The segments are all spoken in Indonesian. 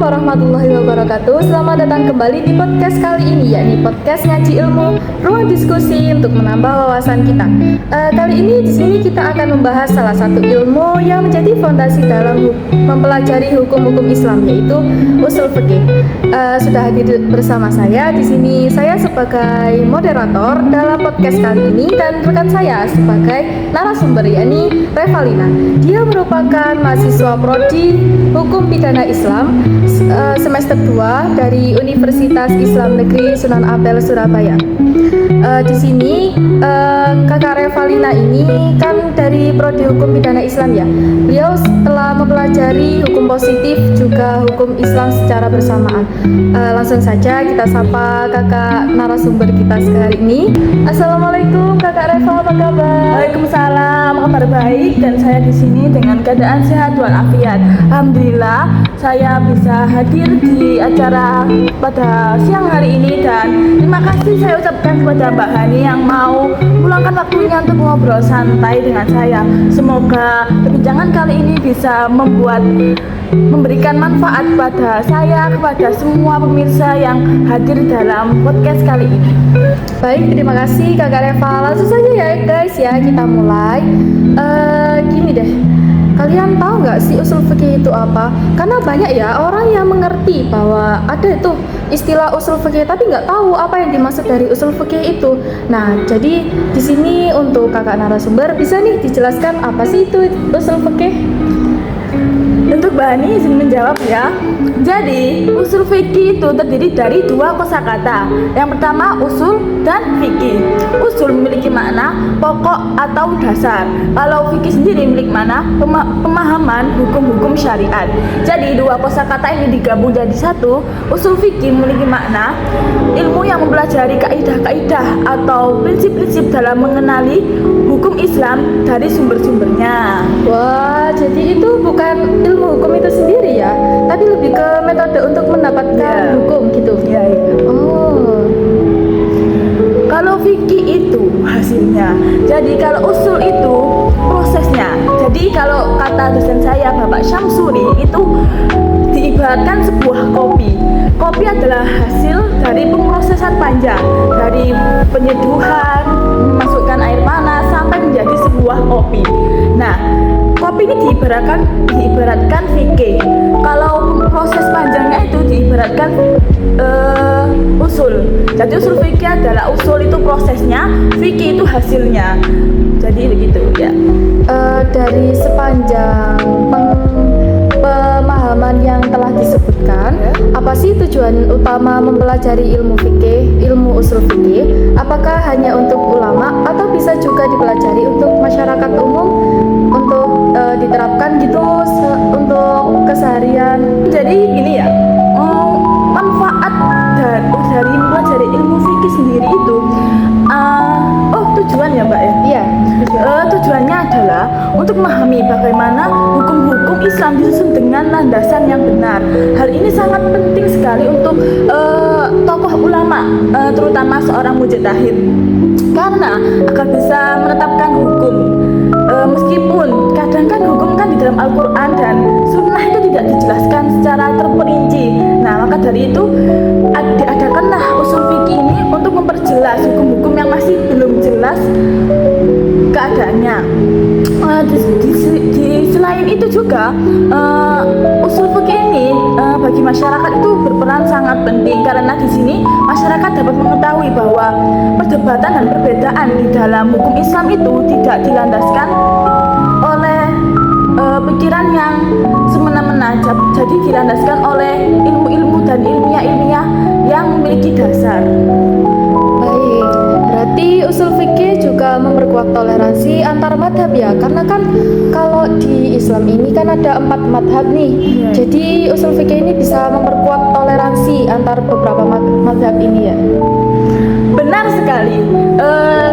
warahmatullahi wabarakatuh. Selamat datang kembali di podcast kali ini, yakni podcast ngaji ilmu, ruang diskusi untuk menambah wawasan kita. Kali ini di sini kita akan membahas salah satu ilmu yang menjadi fondasi dalam mempelajari hukum-hukum Islam, yaitu usul fikih. Sudah hadir bersama saya di sini. Saya sebagai moderator dalam podcast kali ini dan rekan saya sebagai narasumber, yakni Revalina. Dia merupakan mahasiswa prodi Hukum Pidana Islam semester 2 dari Universitas Islam Negeri Sunan Ampel, Surabaya. Di sini kakak Revalina ini kan dari prodi Hukum Pidana Islam ya. Beliau telah mempelajari hukum positif juga hukum Islam secara bersamaan. Langsung saja kita sapa kakak narasumber kita sekali ini. Assalamualaikum kakak Reva, apa kabar? Waalaikumsalam, kabar baik, dan saya di sini dengan keadaan sehat walafiat. Alhamdulillah, saya bisa hadir di acara pada siang hari ini, dan terima kasih saya ucapkan kepada Mbak Hani yang mau meluangkan waktunya untuk ngobrol santai dengan saya. Semoga perbincangan kali ini bisa memberikan manfaat kepada saya, kepada semua pemirsa yang hadir dalam podcast kali ini. Baik, terima kasih kakak Reva. Langsung saja ya guys ya, kita mulai. Gini deh, kalian tahu nggak sih usul fikih itu apa? Karena banyak ya orang yang mengerti bahwa ada itu istilah usul fikih tapi nggak tahu apa yang dimaksud dari usul fikih itu. Nah, jadi di sini untuk kakak narasumber bisa nih dijelaskan apa sih itu usul fikih? Untuk Mbak Hani izin menjawab ya. Jadi usul fikih itu terdiri dari dua kosakata. Yang pertama usul dan fikih. Usul memiliki makna pokok atau dasar. Kalau fikih sendiri memiliki makna pemahaman hukum-hukum syariat. Jadi dua kosakata ini digabung jadi satu. Usul fikih memiliki makna ilmu yang mempelajari kaidah-kaidah atau prinsip-prinsip dalam mengenali hukum Islam dari sumber-sumbernya. Wah, jadi itu bukan ilmu hukum itu sendiri ya, tapi lebih ke metode untuk mendapatkan hukum gitu. Ya. Oh. Kalau fikih itu hasilnya. Jadi kalau usul itu prosesnya. Jadi kalau kata dosen saya Bapak Syamsuri itu diibaratkan sebuah kopi. Kopi adalah hasil dari pemrosesan panjang, dari penyeduhan, memasukkan air panas sampai menjadi sebuah kopi. Nah, kopi ini diibaratkan fikih. Kalau proses panjangnya itu diibaratkan usul. Jadi usul fikih adalah usul itu prosesnya, fikih itu hasilnya. Jadi begitu ya. Dari sepanjang pemahaman yang telah disebutkan, apa sih tujuan utama mempelajari ilmu fikih, ilmu usul fikih? Apakah hanya untuk ulama atau bisa juga dipelajari untuk masyarakat umum untuk diterapkan gitu untuk keseharian? Jadi gini ya, manfaat dari mempelajari ilmu fikih sendiri itu tujuan ya Mbak ya? Iya. Tujuannya adalah untuk memahami bagaimana hukum-hukum Islam disusun dengan landasan yang benar. Hal ini sangat penting sekali untuk tokoh ulama, terutama seorang mujtahid, karena agar bisa menetapkan hukum. Meskipun kadang kan hukum kan di dalam Al-Quran dan Sunnah itu tidak dijelaskan secara terperinci. Nah, maka dari itu diadakanlah usul fikih ini untuk memperjelas hukum-hukum yang masih belum jelas keadaannya. Selain itu juga usul fikih ini bagi masyarakat itu berperan sangat penting, karena di sini masyarakat dapat mengetahui bahwa perdebatan dan perbedaan di dalam hukum Islam itu tidak dilandaskan oleh pikiran yang semena-mena, jadi dilandaskan oleh ilmu-ilmu dan ilmiah-ilmiah yang memiliki dasar. Baik, berarti usul fikih juga memperkuat toleransi antar madhab ya, karena kan kalau di Islam ini kan ada 4 madhab nih. Jadi usul fikih ini bisa memperkuat toleransi antar beberapa madhab ini ya. Benar sekali.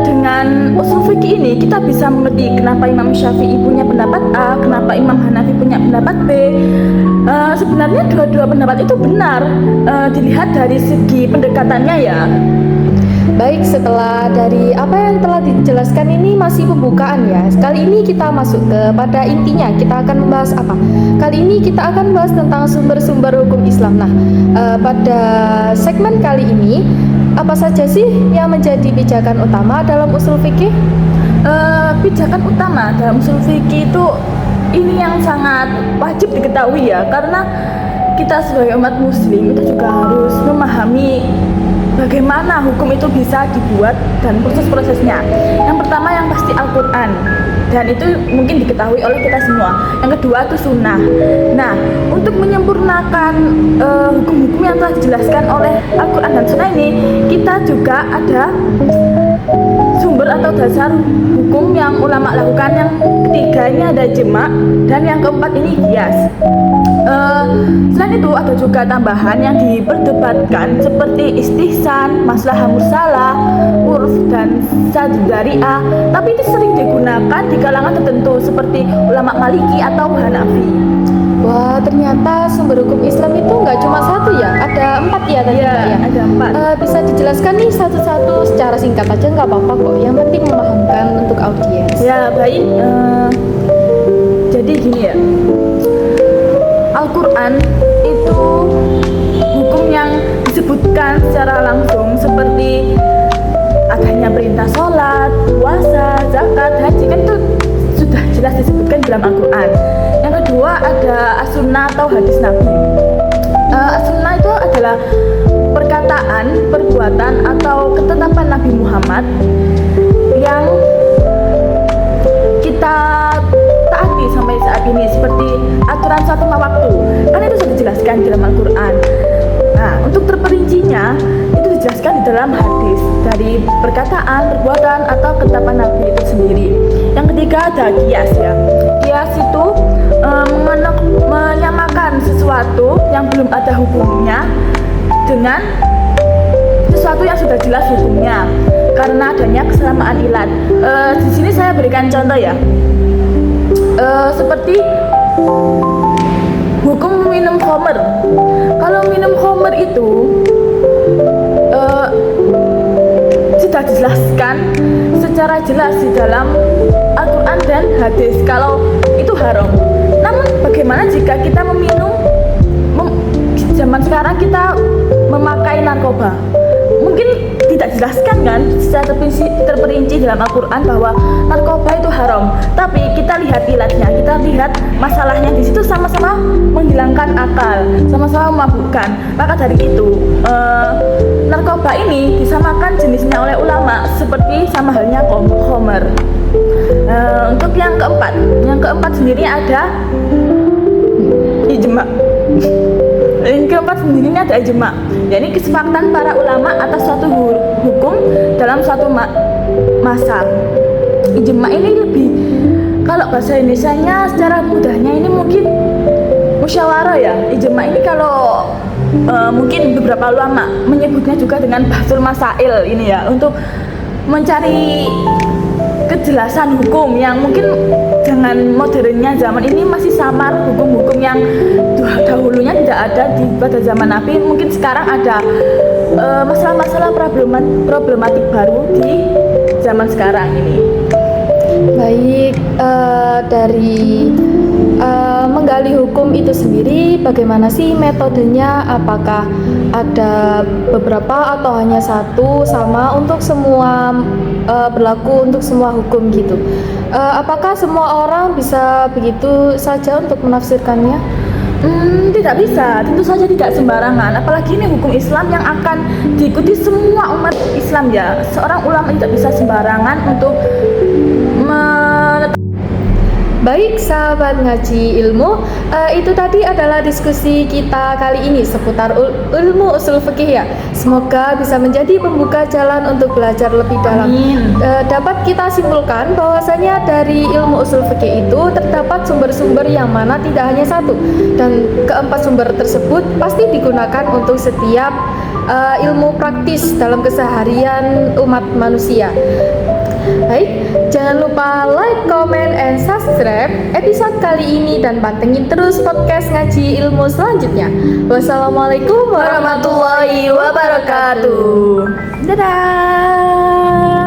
Dengan usul fikih ini kita bisa mengerti kenapa Imam Syafi'i punya pendapat A, kenapa Imam Hanafi punya pendapat B. Sebenarnya dua-dua pendapat itu benar, dilihat dari segi pendekatannya ya. Baik, setelah dari apa yang telah dijelaskan jelaskan ini masih pembukaan ya. Kali ini kita masuk pada intinya. Kita akan membahas apa? Kali ini kita akan membahas tentang sumber-sumber hukum Islam. Nah, pada segmen kali ini apa saja sih yang menjadi pijakan utama dalam usul fikih? Pijakan utama dalam usul fikih itu ini yang sangat wajib diketahui ya, karena kita sebagai umat muslim itu juga harus memahami bagaimana hukum itu bisa dibuat dan proses-prosesnya. Yang pertama yang pasti Al-Quran, dan itu mungkin diketahui oleh kita semua. Yang kedua itu sunnah. Nah, untuk menyempurnakan hukum-hukum yang telah dijelaskan oleh Al-Quran dan sunnah ini, kita juga ada sumber atau dasar hukum yang ulama lakukan. Yang ketiga ini ada ijma, dan yang keempat ini qiyas. Selain itu ada juga tambahan yang diperdebatkan seperti istihsan, maslahah mursalah, urf dan sad dzari'ah, tapi itu sering digunakan di kalangan tertentu seperti ulama Maliki atau Hanafi. Wah, ternyata sumber hukum Islam itu nggak cuma satu ya, ada 4 ya tadi Iya, Mbak, ya? ada 4. Bisa dijelaskan nih satu-satu secara singkat aja, nggak apa-apa kok. Yang penting memahamkan untuk audiens. Ya baik, jadi gini ya, Al-Quran itu hukum yang disebutkan secara langsung seperti adanya perintah sholat, puasa, zakat, haji, kan itu sudah jelas disebutkan dalam Al-Quran. Yang kedua ada as-sunnah atau hadis Nabi. As-sunnah itu adalah perkataan, perbuatan atau ketetapan Nabi Muhammad yang kita taati sampai saat ini, seperti aturan sholat lima waktu, kan itu sudah dijelaskan di dalam Al-Quran. Nah, untuk terperincinya itu dijelaskan di dalam hadis dari perkataan, perbuatan atau ketetapan Nabi itu sendiri. Yang ketiga ada qiyas ya. Qiyas itu menyamakan sesuatu yang belum ada hukumnya dengan sesuatu yang sudah jelas hukumnya karena adanya kesamaan ilat. Di sini saya berikan contoh ya. Seperti hukum minum khamr. Kalau minum khamr itu sudah dijelaskan secara jelas di dalam Al-Quran dan hadis kalau itu haram. Namun bagaimana jika kita zaman sekarang kita memakai narkoba? Mungkin tidak dijelaskan kan secara terperinci dalam Al-Quran bahwa narkoba itu haram, tapi kita lihat ilatnya, kita lihat masalahnya di situ, sama-sama menghilangkan akal, sama-sama memabukkan. Maka dari itu narkoba ini disamakan jenisnya oleh ulama seperti sama halnya khamr. Untuk yang keempat sendiri ada ijma. Yang keempat sendiri ada ijma, yakni kesepakatan para ulama atas suatu hukum dalam suatu masa. Ijma ini lebih, kalau bahasa Indonesianya secara mudahnya ini mungkin musyawarah ya. Ijma ini kalau mungkin beberapa ulama menyebutnya juga dengan bahsul masail ini ya, untuk mencari kejelasan hukum yang mungkin dengan modernnya zaman ini masih samar. Hukum-hukum yang dahulunya tidak ada pada zaman Nabi, mungkin sekarang ada masalah-masalah problematik baru di zaman sekarang ini. Baik, dari menggali hukum itu sendiri, bagaimana sih metodenya? Apakah ada beberapa atau hanya satu, sama untuk semua, berlaku untuk semua hukum gitu? Apakah semua orang bisa begitu saja untuk menafsirkannya? Tidak bisa, tentu saja tidak sembarangan. Apalagi ini hukum Islam yang akan diikuti semua umat Islam ya. Seorang ulama tidak bisa sembarangan untuk Baik sahabat ngaji ilmu, itu tadi adalah diskusi kita kali ini seputar ilmu usul fikih ya. Semoga bisa menjadi pembuka jalan untuk belajar lebih dalam. Dapat kita simpulkan bahwasanya dari ilmu usul fikih itu terdapat sumber-sumber yang mana tidak hanya satu, dan keempat sumber tersebut pasti digunakan untuk setiap ilmu praktis dalam keseharian umat manusia. Baik, jangan lupa like, comment, and subscribe episode kali ini dan pantengin terus podcast ngaji ilmu selanjutnya. Wassalamualaikum warahmatullahi wabarakatuh. Dadah.